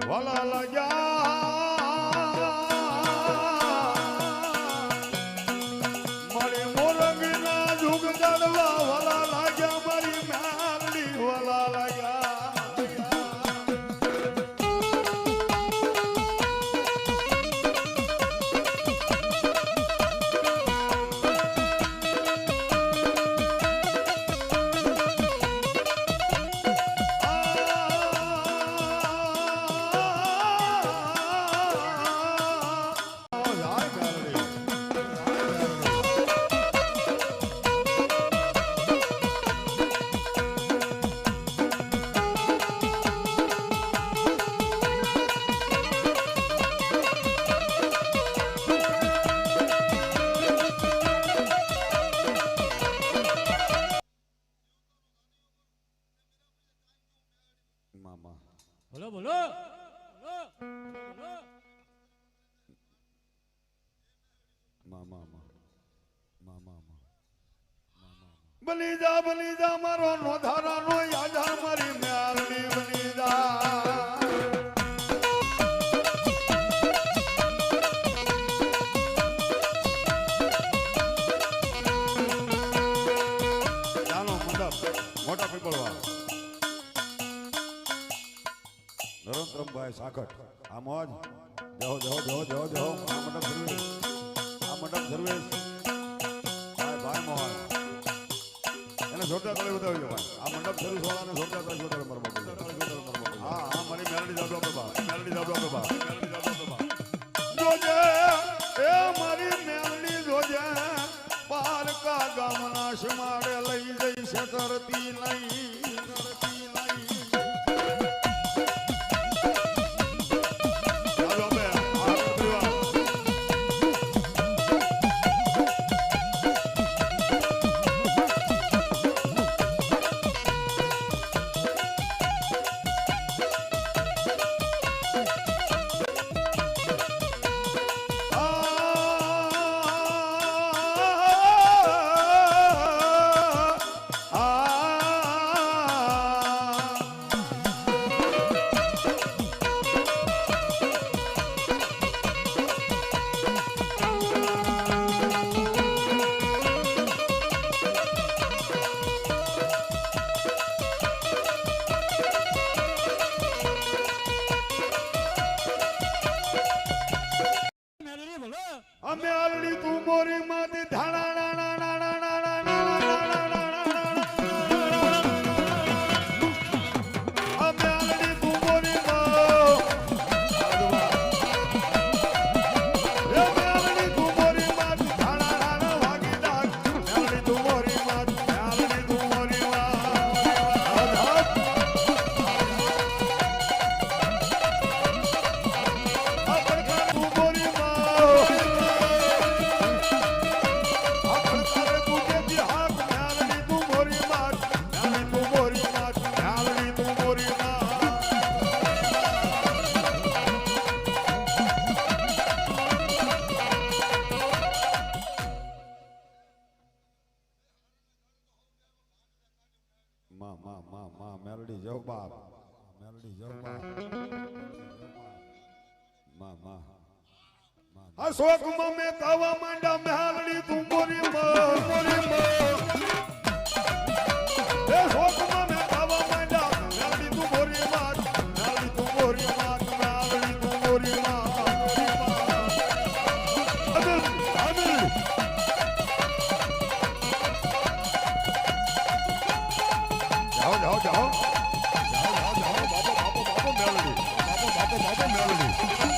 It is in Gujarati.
વાલા લાગ્યા મારી મોરંગીના જુગ દડવા વાલા લાગ્યા મારી મેલડી વાલા લાગ્યા બોલો બોલો બની જા મારો નોધારા નો યાદા મારી મેલડી બની જા ચાલો મંડપ મોટા પીપળવા નરેન્દ્રભાઈ સાકટ આ મોજ જહો આ મંડપ સર્વિસ ભાઈ મોજ એને જોરદાર તાળી બતાવી દો ભાઈ આ મંડપ સર્વિસ વાળાને જોરદાર તાળી બતાવી હા હા મારી મેલડી જાદવ બાબા જોજે એ મારી મેલડી જોજે પારકા ગામના શમાડે લઈ જઈ છે તરતી નહીં અમે આલડી તું મોરી માંથી ધાણા મેલડી જવ બાપ આ શોકમાં મેં કાવા માંડા મેલડી તું મોરી એ શોકમાં મેં કાવા માંડા મેલડી તું મોરી મેલડી તું મોરી મેલડી તું મોરી જાઓ બાપો મેલડી